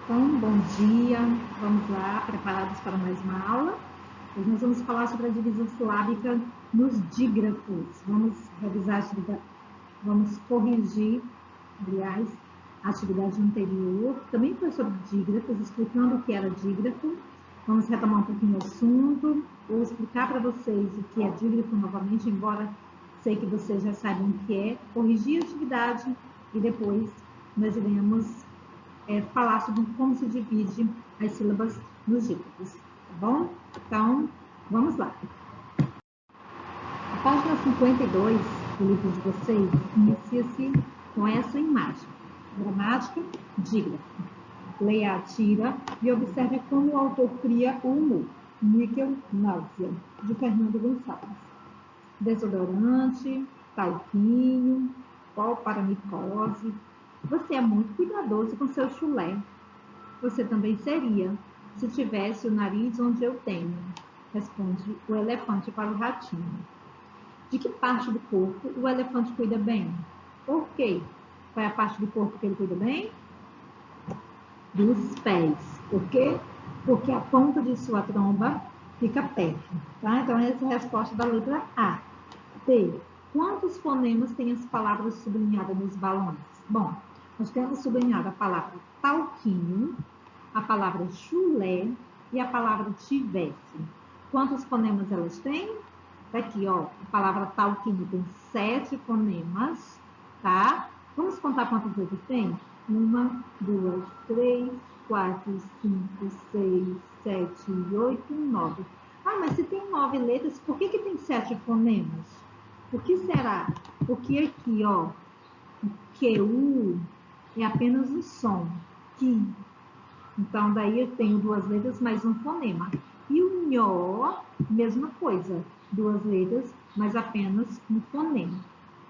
Então, bom dia, vamos lá, preparados para mais uma aula? Hoje nós vamos falar sobre a divisão silábica nos dígrafos. Vamos revisar a atividade, vamos corrigir, aliás, a atividade anterior, que também foi sobre dígrafos, explicando o que era dígrafo. Vamos retomar um pouquinho o assunto, vou explicar para vocês o que é dígrafo novamente, embora sei que vocês já saibam o que é, corrigir a atividade e depois nós iremos falar sobre como se divide as sílabas nos dígrafos, tá bom? Então, vamos lá. A página 52 do livro de vocês inicia-se com essa imagem. Gramática, dígrafo. Leia a tira e observe como o autor cria o humor. Níquel, náusea, de Fernando Gonçalves. Desodorante, talquinho, pó para micose. Você é muito cuidadoso com seu chulé. Você também seria, se tivesse o nariz onde eu tenho, responde o elefante para o ratinho. De que parte do corpo o elefante cuida bem? Por quê? Qual é a parte do corpo que ele cuida bem? Dos pés. Por quê? Porque a ponta de sua tromba fica perto. Tá? Então, essa é a resposta da letra A. B. Quantos fonemas tem as palavras sublinhadas nos balões? Bom, nós temos sublinhado a palavra talquinho, a palavra chulé e a palavra tivesse. Quantos fonemas elas têm? Tá aqui, ó, a palavra talquinho tem 7 fonemas, tá? Vamos contar quantas letras tem? 1, 2, 3, 4, 5, 6, 7, 8, 9. Ah, mas se tem 9 letras, por que tem 7 fonemas? O que será? Porque aqui, ó, o QU é apenas um som. Que. Então, daí eu tenho 2 letras mais um fonema. E o nhó, mesma coisa. 2 letras, mas apenas um fonema.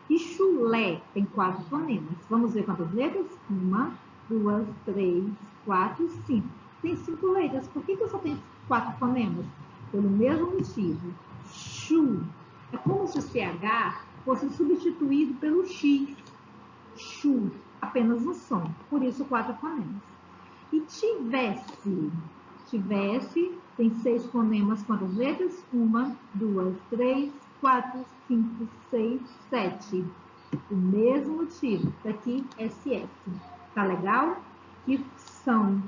E chulé tem 4 fonemas. Vamos ver quantas letras? 1, 2, 3, 4, 5. Tem 5 letras. Por que eu só tenho 4 fonemas? Pelo mesmo motivo. Chu. É como se o CH fosse substituído pelo X. Chu. Apenas um som. Por isso, 4 fonemas. E tivesse. Tivesse tem 6 fonemas. Quantas letras? 1, 2, 3, 4, 5, 6, 7. O mesmo motivo. Daqui, SS. Tá legal? Que são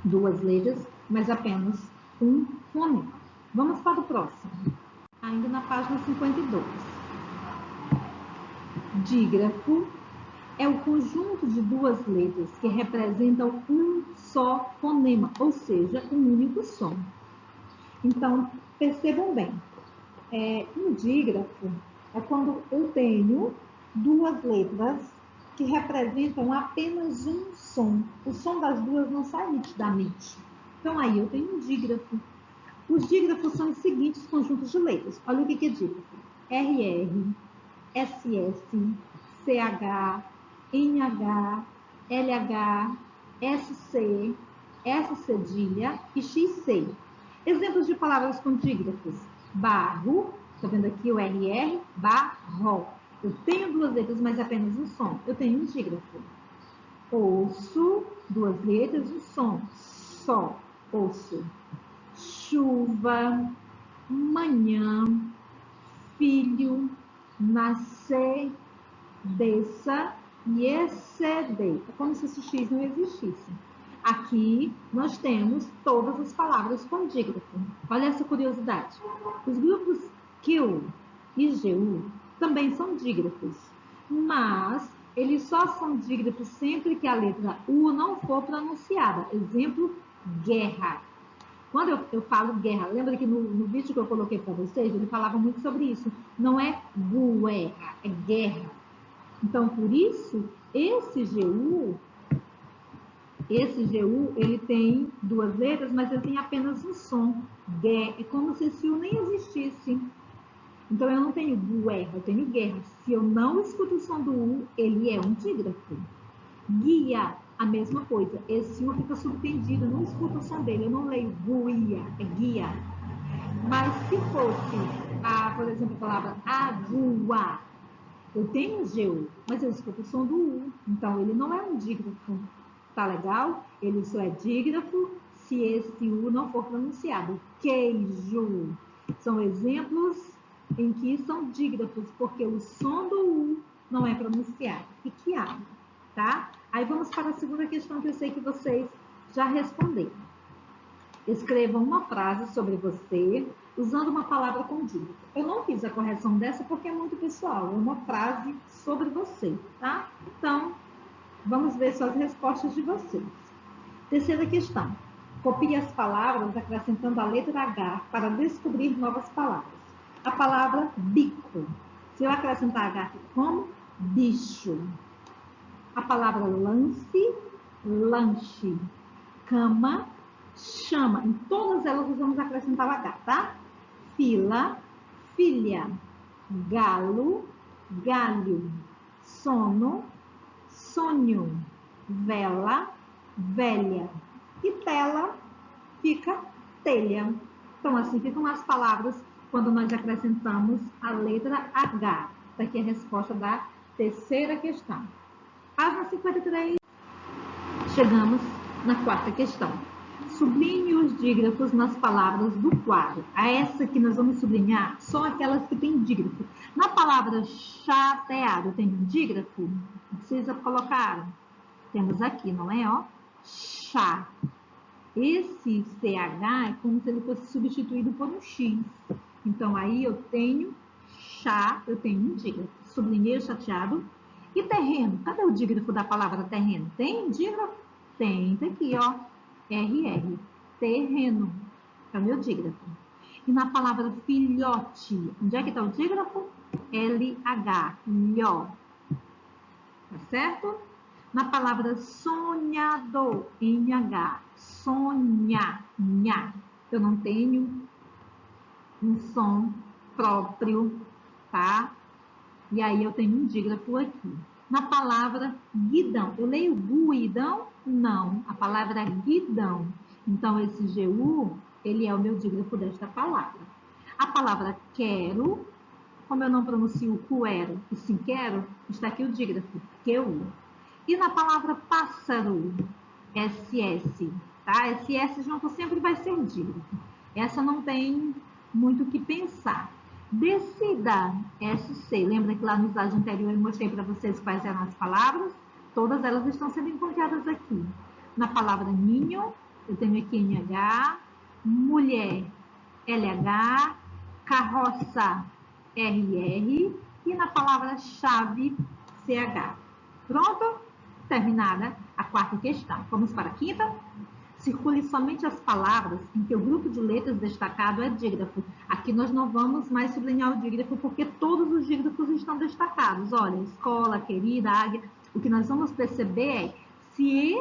2 letras, mas apenas um fonema. Vamos para o próximo. Ainda na página 52. Dígrafo é o conjunto de 2 letras que representam um só fonema, ou seja, um único som. Então, percebam bem, um dígrafo é quando eu tenho 2 letras que representam apenas um som. O som das 2 não sai nitidamente. Então, aí eu tenho um dígrafo. Os dígrafos são os seguintes conjuntos de letras. Olha o que é dígrafo. RR, SS, CH, NH, LH, SC, S cedilha e XC. Exemplos de palavras com dígrafos. Barro, está vendo aqui o RR, barro. Eu tenho 2 letras, mas apenas um som. Eu tenho um dígrafo. Osso, 2 letras, um som. Só, osso. Chuva, manhã, filho, nascer, desça e exceder. É como se esse X não existisse. Aqui nós temos todas as palavras com dígrafo. Olha essa curiosidade. Os grupos Q e GU também são dígrafos, mas eles só são dígrafos sempre que a letra U não for pronunciada. Exemplo, guerra. Quando eu falo guerra, lembra que no vídeo que eu coloquei para vocês, ele falava muito sobre isso. Não é guerra, é guerra. Então, por isso, esse GU, ele tem 2 letras, mas ele tem apenas um som. É como se esse U nem existisse. Então, eu não tenho guerra, eu tenho guerra. Se eu não escuto o som do U, ele é um dígrafo. Guia, a mesma coisa. Esse U fica subtendido, eu não escuto o som dele. Eu não leio guia, é guia. Mas se fosse, por exemplo, a palavra agua, eu tenho um GU, mas eu escuto o som do U. Então, ele não é um dígrafo. Tá legal? Ele só é dígrafo se esse U não for pronunciado. Queijo. São exemplos em que são dígrafos, porque o som do U não é pronunciado. E que água, tá? Aí vamos para a segunda questão que eu sei que vocês já responderam. Escreva uma frase sobre você usando uma palavra com dígrafo. Eu não fiz a correção dessa porque é muito pessoal. É uma frase sobre você, tá? Então, vamos ver só as respostas de vocês. Terceira questão. Copie as palavras acrescentando a letra H para descobrir novas palavras. A palavra bico. Se eu acrescentar H, como? Bicho. A palavra lance, lanche. Cama, chama. Em todas elas nós vamos acrescentar o H, tá? Fila, filha. Galo, galho. Sono, sonho. Vela, velha. E tela fica telha. Então, assim ficam as palavras quando nós acrescentamos a letra H. Daqui a resposta da terceira questão. Página 53. Chegamos na quarta questão. Sublinhe os dígrafos nas palavras do quadro. A essa que nós vamos sublinhar são aquelas que têm dígrafo. Na palavra chateado tem um dígrafo? Não precisa colocar. Temos aqui, não é? Ó, chá. Esse CH é como se ele fosse substituído por um X. Então, aí eu tenho chá, eu tenho um dígrafo. Sublinhei o chateado. E terreno? Cadê o dígrafo da palavra terreno? Tem dígrafo? Tem, tá aqui, ó. RR. Terreno. É o meu dígrafo. E na palavra filhote, onde é que está o dígrafo? LH. Lhó. Tá certo? Na palavra sonhador, NH. Sonhar. Nha. Eu não tenho um som próprio, tá? E aí eu tenho um dígrafo aqui. Na palavra guidão, eu leio guidão? Não, a palavra é guidão. Então, esse GU, ele é o meu dígrafo desta palavra. A palavra quero, como eu não pronuncio quero e sim quero, está aqui o dígrafo, QU. E na palavra pássaro, SS, tá? SS junto sempre vai ser dígrafo. Essa não tem muito o que pensar. Decida, SC. Lembra que lá no slide anterior eu mostrei para vocês quais eram as palavras? Todas elas estão sendo encontradas aqui. Na palavra ninho, eu tenho aqui NH, mulher, LH, carroça, RR e na palavra chave, CH. Pronto? Terminada a quarta questão. Vamos para a quinta? Circule somente as palavras em que o grupo de letras destacado é dígrafo. Aqui nós não vamos mais sublinhar o dígrafo, porque todos os dígrafos estão destacados. Olha, escola, querida, águia. O que nós vamos perceber é se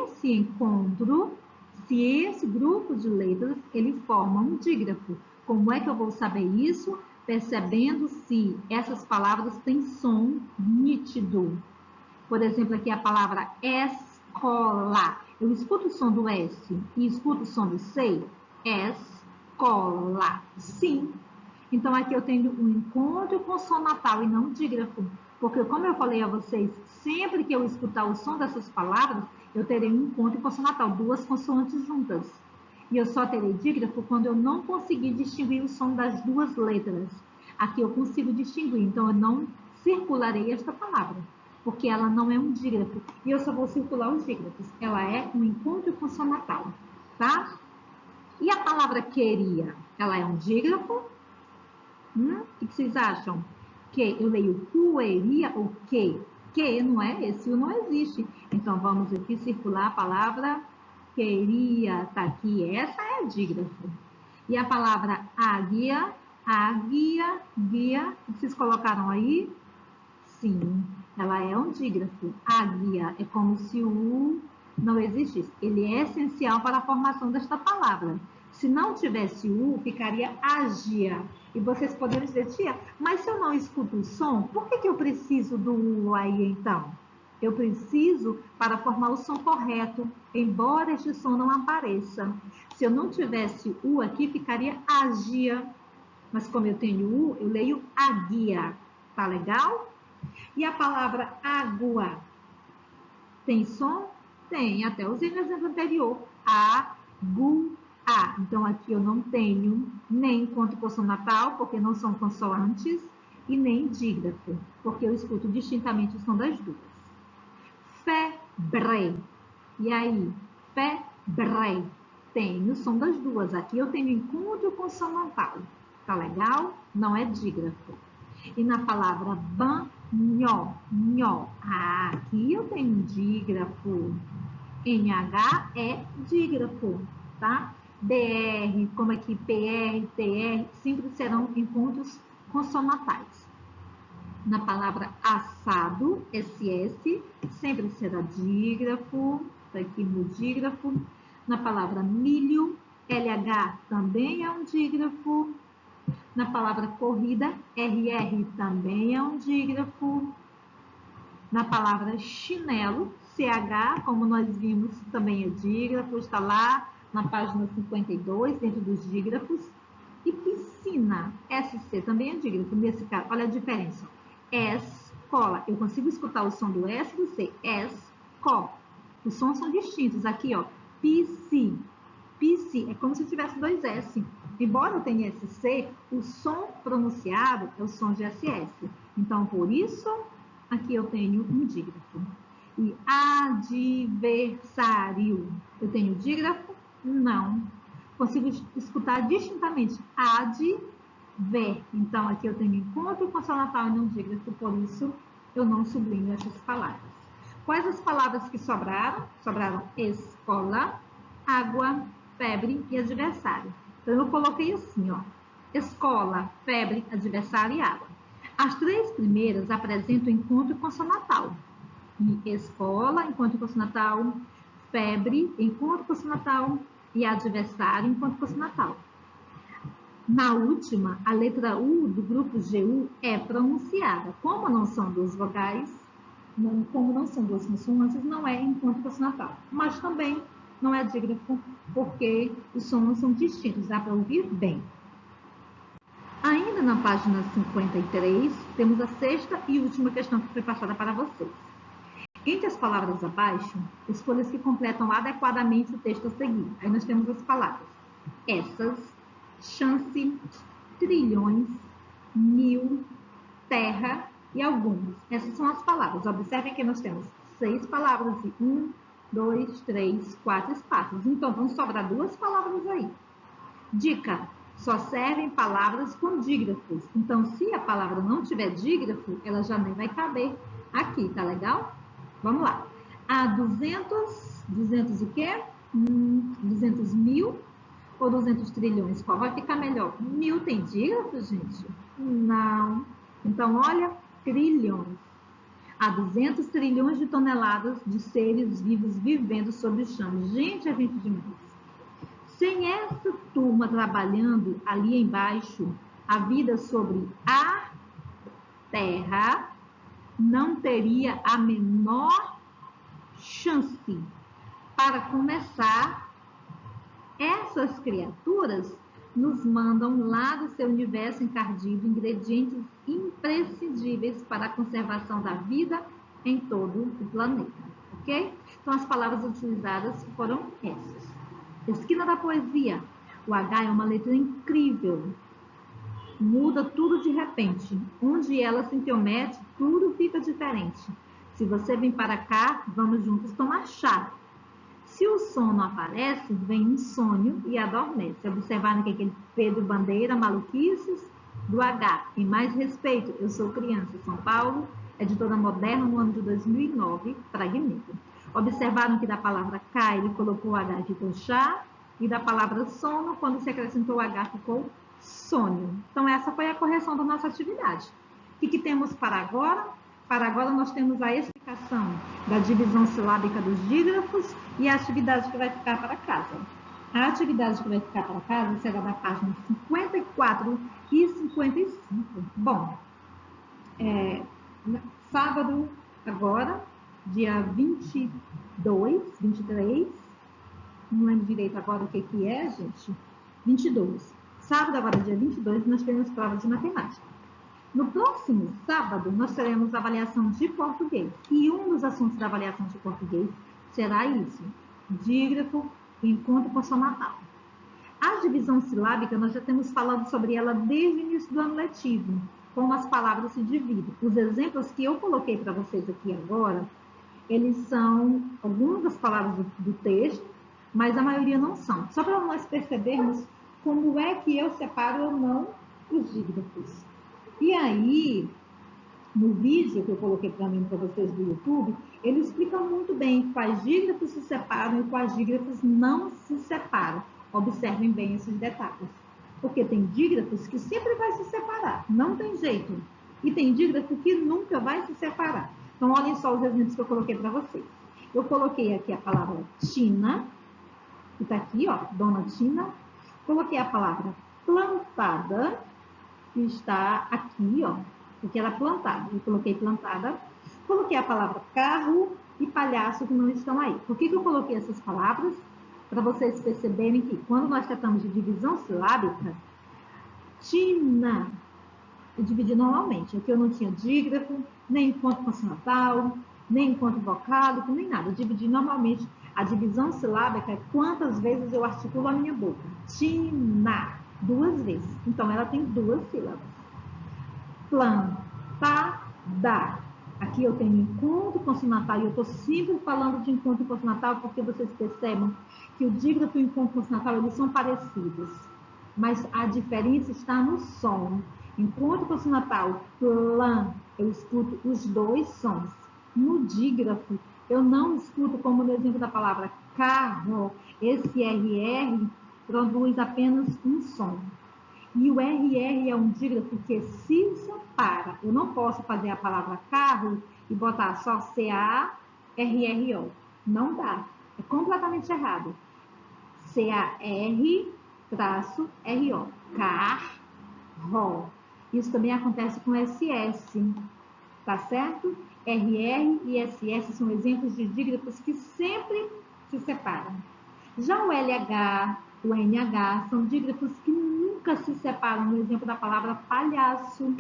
esse grupo de letras, ele forma um dígrafo. Como é que eu vou saber isso? Percebendo se essas palavras têm som nítido. Por exemplo, aqui a palavra escola. Eu escuto o som do S e escuto o som do C. Escola. Sim. Então, aqui eu tenho um encontro consonatal e não dígrafo. Porque, como eu falei a vocês, sempre que eu escutar o som dessas palavras, eu terei um encontro consonatal, duas consoantes juntas. E eu só terei dígrafo quando eu não conseguir distinguir o som das duas letras. Aqui eu consigo distinguir, então eu não circularei esta palavra, porque ela não é um dígrafo. E eu só vou circular os dígrafos. Ela é um encontro consonatal, tá? E a palavra queria, ela é um dígrafo? O que vocês acham? Que eu leio queria ou que? Que não é? Esse não existe. Então, vamos aqui circular a palavra queria. Tá aqui. Essa é dígrafo. E a palavra águia, águia, guia. Vocês colocaram aí? Sim, ela é um dígrafo. Águia é como se o U não existisse. Ele é essencial para a formação desta palavra. Se não tivesse U, ficaria ágia. E vocês poderiam dizer, tia, mas se eu não escuto o som, por que eu preciso do U aí então? Eu preciso para formar o som correto, embora este som não apareça. Se eu não tivesse U aqui, ficaria ágia. Mas como eu tenho U, eu leio águia. Tá legal? E a palavra água tem som? tem até usei no exemplo anterior, a, gu, a. Então, aqui eu não tenho nem ponto consonantal, porque não são consoantes, e nem dígrafo, porque eu escuto distintamente o som das duas. Febre. E aí, febre. Tem o som das duas. Aqui eu tenho encontro consonantal. Tá legal? Não é dígrafo. E na palavra banho, nho. Aqui eu tenho dígrafo. NH é dígrafo, tá? BR, como aqui PR, TR, sempre serão encontros consonantais. Na palavra assado, SS, sempre será dígrafo, tá aqui no dígrafo. Na palavra milho, LH também é um dígrafo. Na palavra corrida, RR também é um dígrafo. Na palavra chinelo, CH, como nós vimos, também é dígrafo, está lá na página 52, dentro dos dígrafos. E piscina, SC, também é dígrafo. Nesse caso, olha a diferença. Escola, eu consigo escutar o som do S e do C. Esco. Os sons são distintos. Aqui, ó, PC. PC é como se tivesse dois S. Embora eu tenha SC, o som pronunciado é o som de SS. Então, por isso, aqui eu tenho um dígrafo. E adversário, eu tenho dígrafo? Não. Consigo escutar distintamente adver. Então, aqui eu tenho encontro consonantal e não dígrafo, por isso eu não sublinho essas palavras. Quais as palavras que sobraram? Sobraram escola, água, febre e adversário. Então, eu coloquei assim, ó, escola, febre, adversário e água. As três primeiras apresentam encontro consonantal. E escola, encontro consonantal, febre, encontro consonantal e adversário, encontro consonantal. Na última, a letra U do grupo GU é pronunciada. Como não são duas vogais, como não são duas consoantes, não é encontro consonantal. Mas também não é dígrafo, porque os sons são distintos, dá para ouvir bem. Ainda na página 53, temos a sexta e última questão que foi passada para vocês. Entre as palavras abaixo, escolha as que completam adequadamente o texto a seguir. Aí nós temos as palavras essas, chance, trilhões, mil, terra e alguns. Essas são as palavras. Observem que nós temos 6 palavras e 1, 2, 3, 4 espaços. Então, vão sobrar 2 palavras aí. Dica: só servem palavras com dígrafos. Então, se a palavra não tiver dígrafo, ela já nem vai caber aqui, tá legal? Vamos lá. A 200 o quê? 200 mil ou 200 trilhões? Qual vai ficar melhor? Mil tem dígrafo, gente? Não. Então, olha, trilhões. Há 200 trilhões de toneladas de seres vivos vivendo sobre o chão. Gente, é gente demais. Sem essa turma trabalhando ali embaixo, a vida sobre a Terra não teria a menor chance. Para começar, essas criaturas nos mandam lá do seu universo encardido ingredientes imprescindíveis para a conservação da vida em todo o planeta, ok? Então, as palavras utilizadas foram essas. Esquina da poesia. O H é uma letra incrível. Muda tudo de repente. Onde ela se intromete, tudo fica diferente. Se você vem para cá, vamos juntos tomar chá. Se o som não aparece, vem um sonho e adormece. Observaram que aquele Pedro Bandeira, maluquices, do H. Em mais respeito, eu sou criança, São Paulo, editora moderna, no ano de 2009, fragmento. Observaram que da palavra cá ele colocou o H e ficou chá, e da palavra sono, quando se acrescentou o H, ficou sonho. Então, essa foi a correção da nossa atividade. O que temos para agora? Para agora, nós temos a explicação da divisão silábica dos dígrafos e a atividade que vai ficar para casa. A atividade que vai ficar para casa será da página 54 e 55. Bom, sábado agora, dia 22, 23, não lembro direito agora o que é, gente, 22. Sábado agora, dia 22, nós temos prova de matemática. No próximo sábado, nós teremos avaliação de português. E um dos assuntos da avaliação de português será isso. Dígrafo, encontro consonantal. A divisão silábica, nós já temos falado sobre ela desde o início do ano letivo, como as palavras se dividem. Os exemplos que eu coloquei para vocês aqui agora, eles são algumas das palavras do texto, mas a maioria não são. Só para nós percebermos como é que eu separo ou não os dígrafos. E aí, no vídeo que eu coloquei para vocês do YouTube, ele explica muito bem quais dígrafos se separam e quais dígrafos não se separam. Observem bem esses detalhes. Porque tem dígrafos que sempre vai se separar, não tem jeito. E tem dígrafo que nunca vai se separar. Então, olhem só os exemplos que eu coloquei para vocês. Eu coloquei aqui a palavra Tina, que está aqui, ó, Dona Tina. Coloquei a palavra plantada, que está aqui, ó, porque ela é plantada. Eu coloquei plantada. Coloquei a palavra carro e palhaço, que não estão aí. Por que eu coloquei essas palavras? Para vocês perceberem que quando nós tratamos de divisão silábica, Tina, eu dividi normalmente. Aqui eu não tinha dígrafo, nem encontro consonantal, nem encontro vocálico, nem nada. Eu dividi normalmente. A divisão silábica é quantas vezes eu articulo a minha boca. Tina, 2 vezes. Então, ela tem 2 sílabas. Plantada. Aqui eu tenho encontro consonantal, e eu estou sempre falando de encontro consonantal porque vocês percebam que o dígrafo e o encontro consonantal, eles são parecidos, mas a diferença está no som. Encontro consonantal, plan, eu escuto os 2 sons. No dígrafo, eu não escuto, como no exemplo da palavra carro, esse RR produz apenas um som. E o RR é um dígrafo que se separa. Eu não posso fazer a palavra carro e botar só C-A-R-R-O. Não dá. É completamente errado. C-A-R-R-O. Carro. Isso também acontece com SS. Tá certo? RR e SS são exemplos de dígrafos que sempre se separam. Já o LH, o NH, são dígrafos que nunca se separam. No exemplo da palavra palhaço.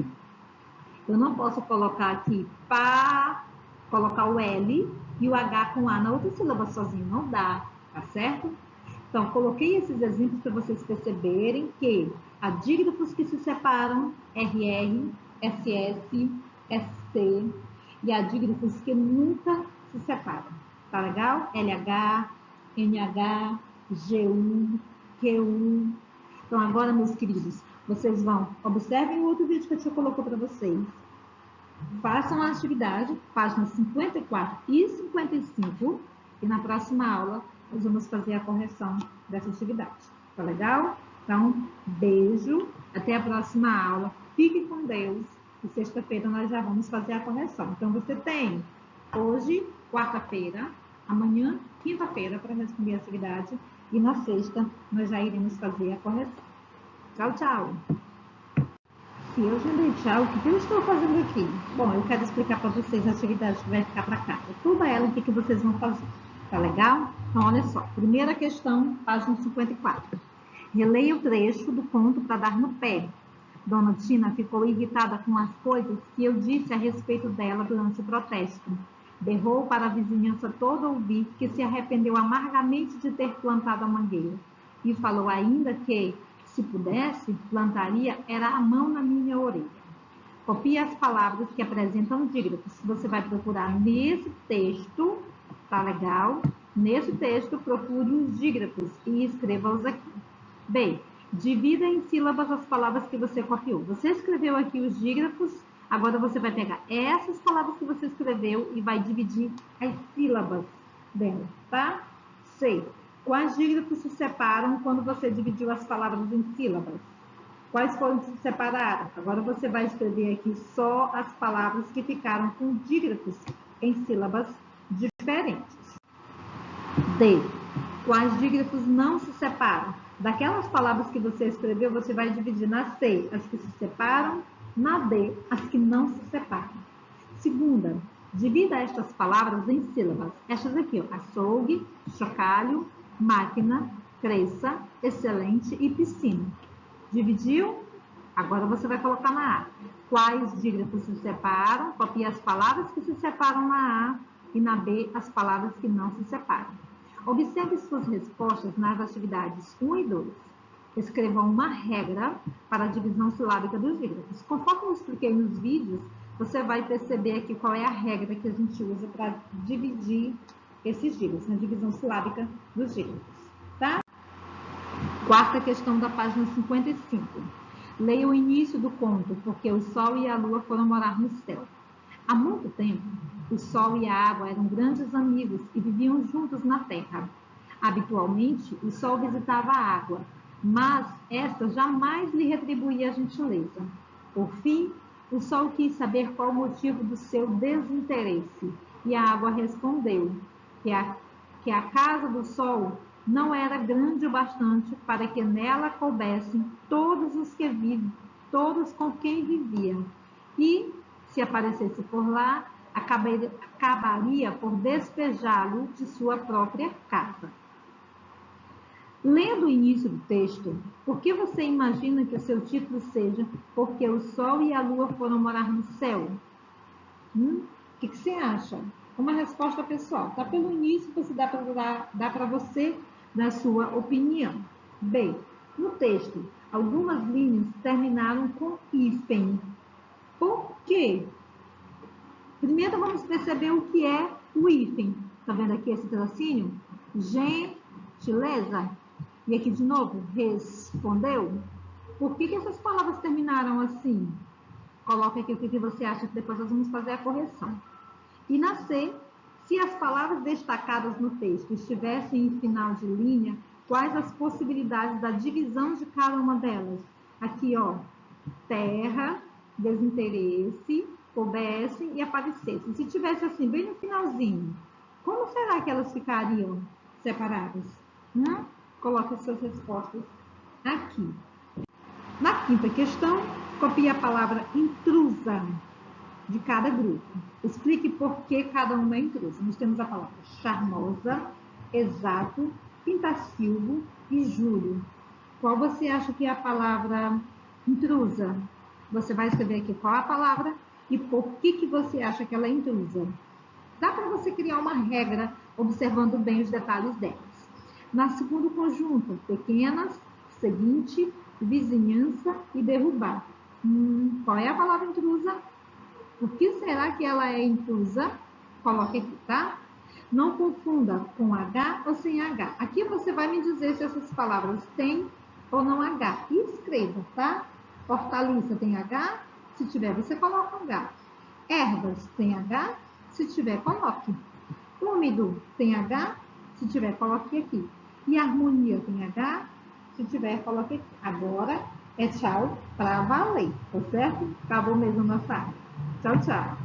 Eu não posso colocar aqui colocar o L e o H com A na outra sílaba sozinho. Não dá, tá certo? Então, coloquei esses exemplos para vocês perceberem que há dígrafos que se separam, RR, SS, SC, e há dígrafos que nunca se separam. Tá legal? LH, NH, G1, Q1. Então, agora, meus queridos, vocês vão, observem o outro vídeo que a tia colocou para vocês. Façam a atividade, páginas 54 e 55, e na próxima aula nós vamos fazer a correção dessa atividade. Tá legal? Então, beijo, até a próxima aula. Fique com Deus. E sexta-feira nós já vamos fazer a correção. Então, você tem hoje, quarta-feira, amanhã, quinta-feira, para responder a atividade. E na sexta, nós já iremos fazer a correção. Tchau, tchau. Se eu já dei tchau, o que eu estou fazendo aqui? Bom, eu quero explicar para vocês a atividade que vai ficar para casa. Toda ela, o que vocês vão fazer. Tá legal? Então, olha só. Primeira questão, página 54. Releia o trecho do conto para dar no pé. Dona Tina ficou irritada com as coisas que eu disse a respeito dela durante o protesto. Berrou para a vizinhança toda ouvir que se arrependeu amargamente de ter plantado a mangueira. E falou ainda que, se pudesse, plantaria era a mão na minha orelha. Copie as palavras que apresentam dígrafos. Você vai procurar nesse texto, tá legal? Nesse texto, procure os dígrafos e escreva-os aqui. Bem, divida em sílabas as palavras que você copiou. Você escreveu aqui os dígrafos, agora você vai pegar essas palavras que você escreveu e vai dividir as sílabas dela, tá? C. Quais dígrafos se separam quando você dividiu as palavras em sílabas? Quais foram que se separaram? Agora você vai escrever aqui só as palavras que ficaram com dígrafos em sílabas diferentes. D. Quais dígrafos não se separam? Daquelas palavras que você escreveu, você vai dividir na C, as que se separam, na D, as que não se separam. Segunda, divida estas palavras em sílabas. Estas aqui, ó, açougue, chocalho, máquina, cresça, excelente e piscina. Dividiu? Agora você vai colocar na A. Quais dígrafos se separam? Copie as palavras que se separam na A e na B as palavras que não se separam. Observe suas respostas nas atividades 1 e 2. Escreva uma regra para a divisão silábica dos dígrafos. Conforme eu expliquei nos vídeos, você vai perceber aqui qual é a regra que a gente usa para dividir esses dígrafos, na divisão silábica dos dígrafos, tá? Quarta questão da página 55. Leia o início do conto, porque o sol e a lua foram morar no céu. Há muito tempo, o sol e a água eram grandes amigos e viviam juntos na terra. Habitualmente, o sol visitava a água, mas esta jamais lhe retribuía a gentileza. Por fim, o sol quis saber qual o motivo do seu desinteresse, e a água respondeu que a casa do sol não era grande o bastante para que nela coubessem todos com quem vivia, e, se aparecesse por lá, acabaria por despejá-lo de sua própria casa. Lendo o início do texto, por que você imagina que o seu título seja Porque o Sol e a Lua foram morar no céu? O que você acha? Uma resposta pessoal. Tá pelo início, você dá para você dar sua opinião. B. No texto, algumas linhas terminaram com hífen. Por quê? Primeiro vamos perceber o que é o hífen. Tá vendo aqui esse tracinho? Gentileza. E aqui de novo, respondeu. Por que essas palavras terminaram assim? Coloca aqui o que você acha, que depois nós vamos fazer a correção. E na C, se as palavras destacadas no texto estivessem em final de linha, quais as possibilidades da divisão de cada uma delas? Aqui, ó, terra, desinteresse, coubessem e aparecessem. Se tivesse assim, bem no finalzinho, como será que elas ficariam separadas? Coloque as suas respostas aqui. Na quinta questão, copie a palavra intrusa de cada grupo. Explique por que cada uma é intrusa. Nós temos a palavra charmosa, exato, pintacilgo e júlio. Qual você acha que é a palavra intrusa? Você vai escrever aqui qual é a palavra e por que você acha que ela é intrusa. Dá para você criar uma regra observando bem os detalhes delas. Na segundo conjunto, pequenas, seguinte, vizinhança e derrubar. Qual é a palavra intrusa? Por que será que ela é intrusa? Coloque aqui, tá? Não confunda com H ou sem H. Aqui você vai me dizer se essas palavras têm ou não H. E escreva, tá? Hortaliça tem H? Se tiver, você coloca H. Ervas tem H? Se tiver, coloque. Úmido tem H? Se tiver, coloque aqui. E harmonia tem H? Se tiver, coloque aqui. Agora é tchau para valer, tá certo? Acabou mesmo a nossa aula. Tchau, tchau.